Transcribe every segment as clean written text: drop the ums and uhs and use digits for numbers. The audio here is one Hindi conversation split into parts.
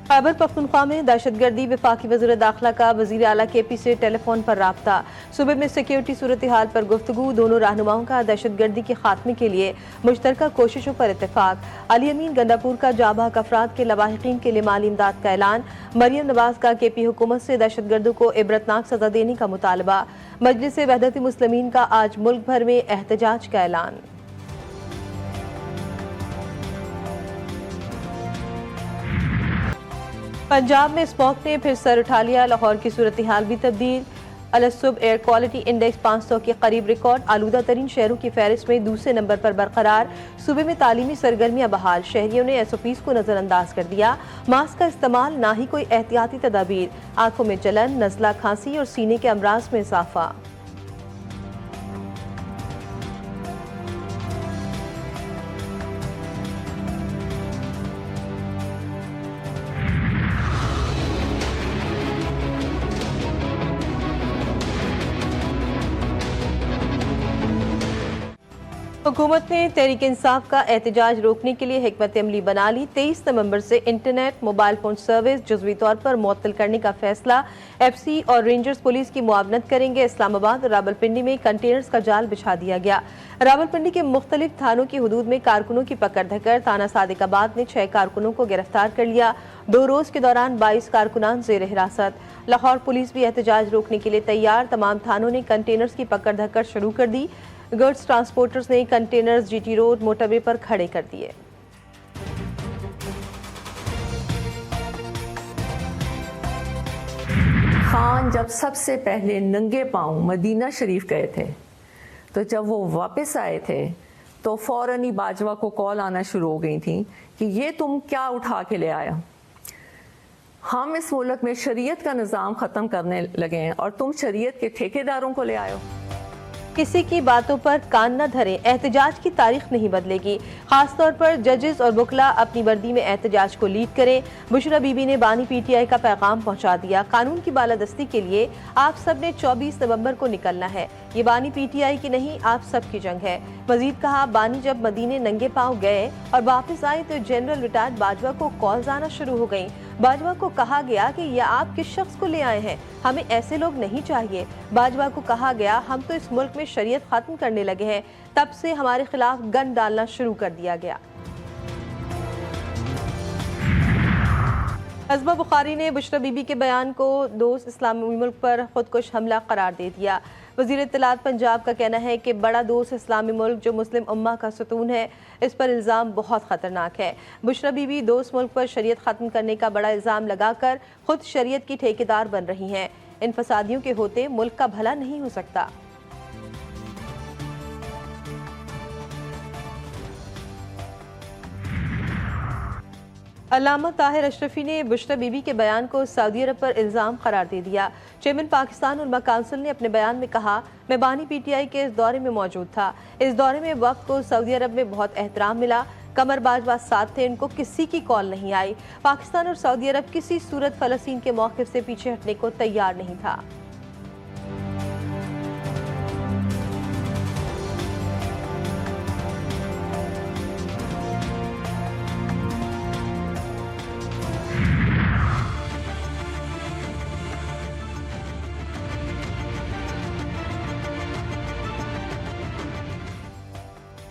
खैबर पख्तूनख्वा में दहशतगर्दी वफाकी वज़ीर दाखिला का वज़ीर आला KP से टेलीफोन पर राब्ता। सूबे में सिक्योरिटी सूरत हाल पर गुफ्तगू। दोनों रहनुमाओं का दहशतगर्दी के खात्मे के लिए मुश्तरका कोशिशों पर इत्तेफाक। अली अमीन गंडापुर का जाबाक अफराद के लवाहिकीन के लिए माली इमदाद का ऐलान। मरियम नवाज का KP हुकूमत से दहशतगर्दों को इबरतनाक सजा देने का मुतालबा। मजलिस वहदत मुस्लिमीन का आज मुल्क भर में एहतजाज का ऐलान। पंजाब में स्मॉग ने फिर सर उठा लिया। लाहौर की सूरत हाल भी तब्दील। अलसुब एयर क्वालिटी इंडेक्स 500 के करीब रिकॉर्ड। आलूदा तरीन शहरों की फहरिस्त में दूसरे नंबर पर बरकरार। सूबे में तालीमी सरगर्मियां बहाल। शहरियों ने SOPs को नजरअंदाज कर दिया। मास्क का इस्तेमाल, ना ही कोई एहतियाती तदाबीर। आंखों में जलन, नज़ला, खांसी और सीने के अमराज में इजाफा। हुकूमत ने तहरीक इंसाफ का एहतजाज रोकने के लिए हिकमत अमली बना ली। 23 नवंबर से इंटरनेट, मोबाइल फोन सर्विस जुज़वी तौर पर मुअत्तल करने का फैसला। FC और रेंजर्स पुलिस की मुआवनत करेंगे। इस्लामाबाद और रावलपिंडी में कंटेनर्स का जाल बिछा दिया गया। रावलपिंडी के मुख्तलिफ थानों की हदूद में कारकुनों की पकड़ धकड़। थाना सादिकाबाद ने 6 कारकुनों को गिरफ्तार कर लिया। 2 रोज के दौरान 22 कारकुनान जेर हिरासत। लाहौर पुलिस भी एहतजाज रोकने के लिए तैयार। तमाम थानों ने कंटेनर्स की पकड़ धकड़ शुरू कर दी। गुड्स ट्रांसपोर्टर्स ने कंटेनर्स GT रोड, मोटरवे पर खड़े कर दिए। खान जब सबसे पहले नंगे पांव मदीना शरीफ गए थे, तो जब वो वापस आए थे तो फौरन ही बाजवा को कॉल आना शुरू हो गई थी कि ये तुम क्या उठा के ले आया। हम इस मुल्क में शरीयत का निज़ाम ख़त्म करने लगे हैं और तुम शरीयत के ठेकेदारों को ले आयो। किसी की बातों पर कान न धरें। एहतजाज की तारीख नहीं बदलेगी। खासतौर पर जजेस और वकला अपनी वर्दी में एहतजाज को लीड करें। बुशरा बीबी ने बानी PTI का पैगाम पहुंचा दिया। कानून की बालादस्ती के लिए आप सब ने 24 नवंबर को निकलना है। ये बानी PTI की नहीं, आप सब की जंग है। मजीद कहा, बानी जब मदीने नंगे पांव गए और वापस आए तो जनरल रिटायर्ड बाजवा को कॉल्स आना शुरू हो गई। बाजवा को कहा गया कि यह आप किस शख्स को ले आए हैं, हमें ऐसे लोग नहीं चाहिए। बाजवा को कहा गया, हम तो इस मुल्क में शरीयत खत्म करने लगे हैं। तब से हमारे खिलाफ गन डालना शुरू कर दिया गया। हज़बा बुखारी ने बुशरा बीबी के बयान को दोस्त इस्लामी मुल्क पर खुदकुश हमला करार दे दिया। वज़ीर इत्तलात पंजाब का कहना है कि बड़ा दोस्त इस्लामी मुल्क जो मुस्लिम उम्मा का सतून है, इस पर इल्ज़ाम बहुत ख़तरनाक है। बुशरा बीबी दोस्त मुल्क पर शरीयत ख़त्म करने का बड़ा इल्ज़ाम लगाकर खुद शरीयत की ठेकेदार बन रही हैं। इन फसादियों के होते मुल्क का भला नहीं हो सकता। अल्लामा ताहिर अशरफी ने बुशरा बीबी के बयान को सऊदी अरब पर इल्ज़ाम करार दे दिया। चेयरमैन पाकिस्तान उलमा काउंसिल ने अपने बयान में कहा, मैं बानी PTI के इस दौरे में मौजूद था। इस दौरे में वक्त को सऊदी अरब में बहुत एहतराम मिला। कमर बाजवा साथ थे, इनको किसी की कॉल नहीं आई। पाकिस्तान और सऊदी अरब किसी सूरत फ़लस्तीन के मौक़िफ़ से पीछे हटने को तैयार नहीं था।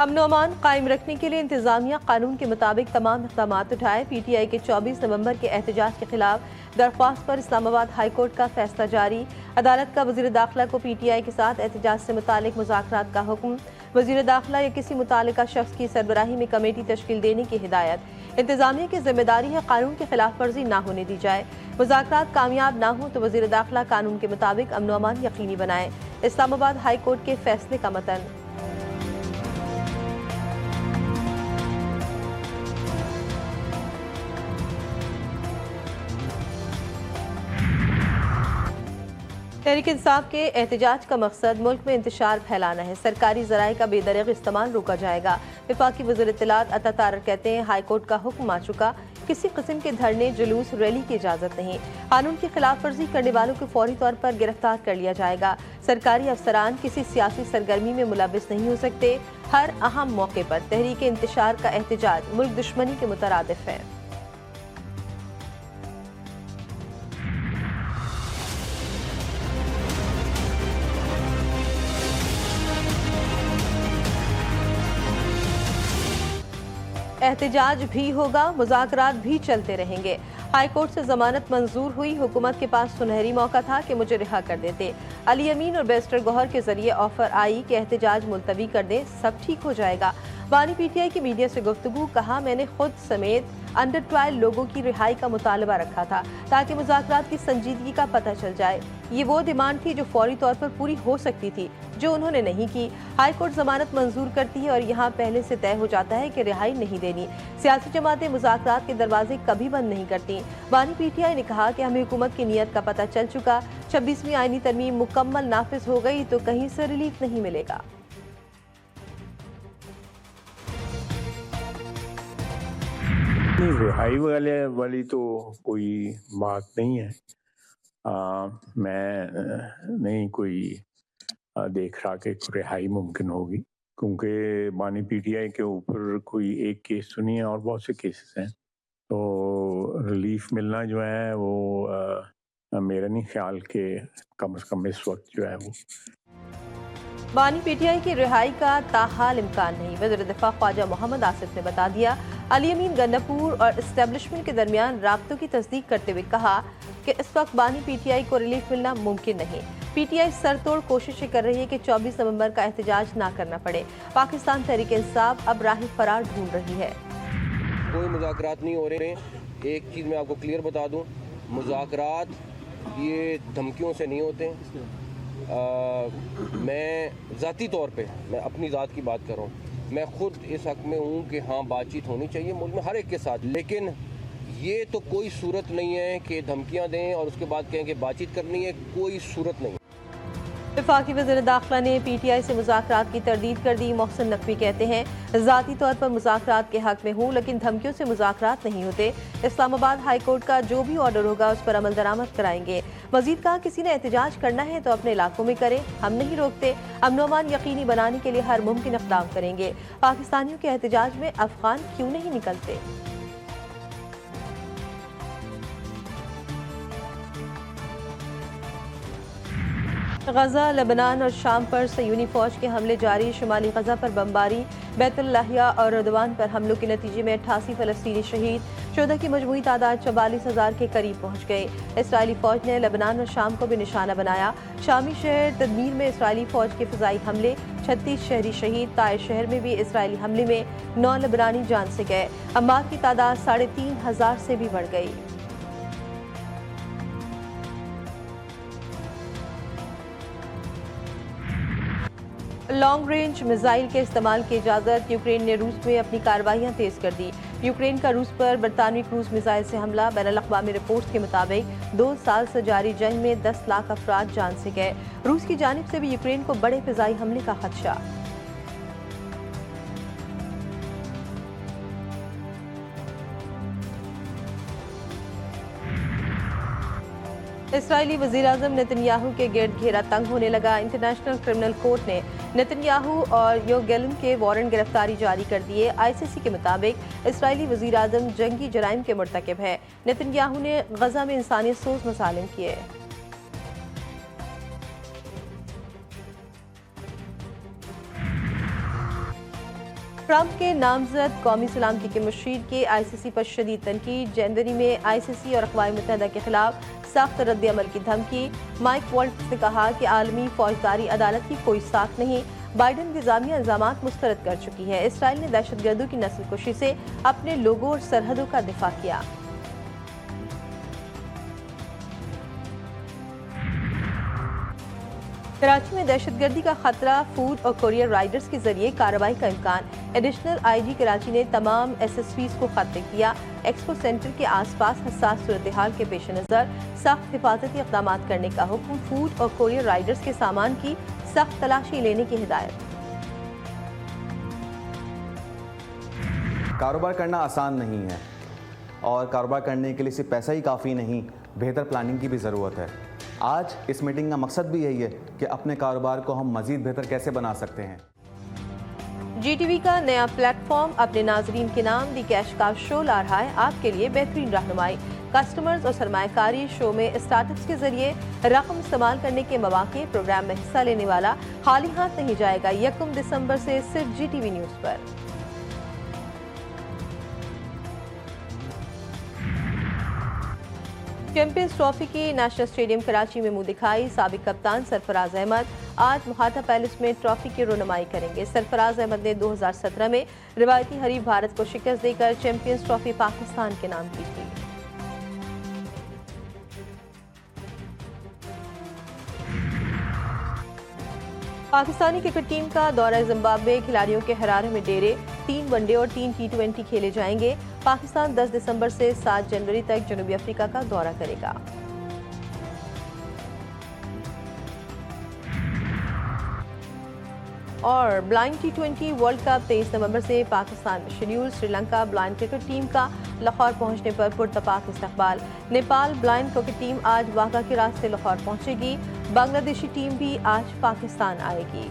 अमन अमान कायम रखने के लिए इंतजामिया कानून के मुताबिक तमाम इक़दाम उठाए। PTI के 24 नवंबर के एहतजाज के खिलाफ दरख्वास्त पर इस्लामाबाद हाई कोर्ट का फैसला जारी। अदालत का वज़ीर दाखिला को PTI के साथ एहतजाज से मुतालिक मुज़ाकरात का हुक्म। वज़ीर दाखिला या किसी मुतालिका शख्स की सरबराही में कमेटी तश्कील देने की हिदायत। इंतजामिया की जिम्मेदारी है कानून की खिलाफ वर्जी ना होने दी जाए। मुज़ाकरात कामयाब ना हो तो वज़ीर दाखिला कानून के मुताबिक अमन अमान यकीनी बनाए। इस्लामाबाद हाई कोर्ट के फैसले का मतन। तहरीक इंसाफ के एहतजाज का मकसद मुल्क में इंतशार फैलाना है। सरकारी ज़राए का बेदरग इस्तेमाल रोका जाएगा। वफाकी वज़ीर इत्तलात अता तारर कहते हैं, हाई कोर्ट का हुक्म आ चुका, किसी किस्म के धरने, जुलूस, रैली की इजाज़त नहीं। कानून की खिलाफ वर्जी करने वालों को फौरी तौर पर गिरफ्तार कर लिया जाएगा। सरकारी अफसरान किसी सियासी सरगर्मी में मुलविस नहीं हो सकते। हर अहम मौके पर तहरीक इंतशार का एहतजाज मुल्क दुश्मनी के मुतरादिफ है। एहतजाज भी होगा, मुज़ाकरात भी चलते रहेंगे। हाई कोर्ट से जमानत मंजूर हुई, हुकूमत के पास सुनहरी मौका था कि मुझे रिहा कर देते। अली अमीन और बैरिस्टर गौहर के जरिए ऑफर आई कि एहतजाज मुलतवी कर दें, सब ठीक हो जाएगा। बानी पीटीआई की मीडिया से गुफ्तगू, कहा मैंने खुद समेत अंडर 12 लोगों की रिहाई का मुतालबा रखा था ताकि मुज़ाकरात की संजीदगी का पता चल जाए। ये वो डिमांड थी जो फौरी तौर पर पूरी हो सकती थी, जो उन्होंने नहीं की। हाई कोर्ट जमानत मंजूर करती है और यहाँ पहले से तय हो जाता है कि रिहाई नहीं देनी। सियासी जमातें मुज़ाकरात के दरवाजे कभी बंद नहीं करती। बानी पीटीआई ने कहा कि हमें हुकूमत की नीयत का पता चल चुका, 26वीं आईनी तरमीम मुकम्मल नाफिज हो गई तो कहीं से रिलीफ नहीं मिलेगा। नहीं, रिहाई वाली तो कोई बात नहीं है। मैं नहीं कोई देख रहा कि रिहाई मुमकिन होगी, क्योंकि बानी पीटीआई के ऊपर कोई एक केस तो नहीं है और बहुत से केसेस हैं, तो रिलीफ मिलना जो है वो मेरा नहीं ख्याल कि कम से कम इस वक्त जो है वो। बानी पीटीआई की रिहाई का ताहाल इम्कान नहीं, वज़ीर दिफा ख्वाजा मोहम्मद आसिफ ने बता दिया। अली अमीन गन्नापुर और इस्टेब्लिशमेंट के दरमियान राब्तों की तस्दीक करते हुए कहा कि इस वक्त बानी पीटीआई को रिलीफ मिलना मुमकिन नहीं। पीटीआई सरतोड़ कोशिशें कर रही है कि 24 नवंबर का एहतजाज ना करना पड़े। पाकिस्तान तहरीक इंसाफ अब राह फरार ढूंढ रही है। कोई मुज़ाकरात नहीं हो रहे। एक चीज़ मैं आपको क्लियर बता दूं, मुज़ाकरात ये धमकियों से नहीं होते। मैं ज़ाती तौर पे मैं अपनी ज़ात की बात कर रहा हूँ, मैं ख़ुद इस हक़ में हूँ कि हाँ बातचीत होनी चाहिए मुल्क में हर एक के साथ, लेकिन ये तो कोई सूरत नहीं है कि धमकियाँ दें और उसके बाद कहें कि बातचीत करनी है, कोई सूरत नहीं। वफाकी वज़ीर दाखिला ने पीटीआई से मुज़ाकरात की तरदीद कर दी। मोहसिन नकवी कहते हैं, ज़ाती तौर पर मुज़ाकरात के हक़ में हूँ, लेकिन धमकियों से मुज़ाकरात नहीं होते। इस्लामाबाद हाई कोर्ट का जो भी ऑर्डर होगा उस पर अमल दरामद कराएंगे। मजीद कहा, किसी ने एहतजाज करना है तो अपने इलाकों में करे, हम नहीं रोकते। अमन व अमान यकीनी बनाने के लिए हर मुमकिन इक़दाम करेंगे। पाकिस्तानियों के एहतजाज में अफगान क्यों नहीं निकलते? गजा, लेबनान और शाम पर सयूनी फौज के हमले जारी। शुमाली गजा पर बमबारी, बैतुल लाहिया और रदवान पर हमलों के नतीजे में 88 फलस्तीनी शहीद। शोधा की मजमूई तादाद 44,000 के करीब पहुँच गए। इसराइली फौज ने लेबनान और शाम को भी निशाना बनाया। शामी शहर तदमीर में इसराइली फौज के फ़िज़ाई हमले, 36 शहरी शहीद। ताइर शहर में भी इसराइली हमले में 9 लेबनानी जान से गए। अम्मात की तादाद 3,500 से भी बढ़ गई। लॉन्ग रेंज मिसाइल के इस्तेमाल की इजाज़त, यूक्रेन ने रूस में अपनी कार्रवाइयाँ तेज़ कर दी। यूक्रेन का रूस पर बरतानवी क्रूज मिसाइल से हमला। बैनुल-अक़वामी रिपोर्ट्स के मुताबिक 2 साल से जारी जंग में 10 लाख अफराद जान से गए। रूस की जानिब से भी यूक्रेन को बड़े फ़िज़ाई हमले का खदशा। इसराइली वज़ीर-ए-आज़म नेतन्याहू के गिर्द घेरा तंग होने लगा। इंटरनेशनल क्रिमिनल कोर्ट ने नेतन्याहू और योगेलन के वारंट गिरफ्तारी जारी कर दिए। आईसीसी के मुताबिक इसराइली वज़ीर-ए-आज़म जंगी जराइम के मुर्तकिब है। नेतन्याहू ने गजा में इंसानियत सोज मसालिम किए। ट्रंप के नामजद कौमी सलामती के मुशीर के आईसीसी पर शदीद तनकीद। जनवरी में आईसीसी और अक़वाम मुत्तहिदा के खिलाफ सख्त रद्द अमल की धमकी। माइक वॉल्ट्स ने कहा कि आलमी फौजदारी अदालत की कोई साख नहीं। बाइडन इंतज़ामिया इल्ज़ामात मुस्तरद कर चुकी है। इसराइल ने दहशतगर्दों की नस्लकुशी से अपने लोगों और सरहदों का दिफा किया। कराची में दहशतगर्दी का खतरा, फूड और कोरियर राइडर्स के जरिए कार्रवाई का इम्कान। एडिशनल आईजी कराची ने तमाम एसएसपीज को खत लिख दिया। एक्सपो सेंटर के आसपास हसास सूरत हाल के पेश नज़र सख्त हिफाजती इक़दाम करने का हुक्म। फूड और कोरियर राइडर्स के सामान की सख्त तलाशी लेने की हिदायत। कारोबार करना आसान नहीं है और कारोबार करने के लिए सिर्फ पैसा ही काफ़ी नहीं, बेहतर प्लानिंग की भी ज़रूरत है। आज इस मीटिंग का मकसद भी यही है कि अपने कारोबार को हम मज़ीद बेहतर कैसे बना सकते हैं। GTV का नया प्लेटफॉर्म अपने नाजरीन के नाम दी कैश काव शो ला रहा है आपके लिए बेहतरीन रहनुमाई। कस्टमर्स और सरमायाकारी शो में स्टार्टअप्स के जरिए रकम इस्तेमाल करने के मौके। प्रोग्राम में हिस्सा लेने वाला खाली हाथ नहीं जाएगा। 1 दिसंबर से सिर्फ GTV न्यूज़ पर। चैंपियंस ट्रॉफी की नेशनल स्टेडियम कराची में मुंह दिखाई साबिक कप्तान सरफराज अहमद आज मुहाता पैलेस में ट्रॉफी की रुनमाई करेंगे। सरफराज अहमद ने 2017 में रिवायती हरीफ भारत को शिकस्त देकर चैंपियंस ट्रॉफी पाकिस्तान के नाम की थी। पाकिस्तानी क्रिकेट टीम का दौरा जिम्बाब्वे, खिलाड़ियों के हरारे में डेरे। 3 वनडे और 3 T20 खेले जाएंगे। पाकिस्तान 10 दिसंबर से 7 जनवरी तक जनूबी अफ्रीका का दौरा करेगा। और ब्लाइंड T20 वर्ल्ड कप 23 नवंबर से पाकिस्तान में schedule. Sri Lanka blind cricket team का लाहौर पहुंचने पर पुरतपाक इस्तकबाल। नेपाल ब्लाइंड क्रिकेट टीम आज वाघा के रास्ते लाहौर पहुंचेगी। बांग्लादेशी टीम भी आज पाकिस्तान आएगी।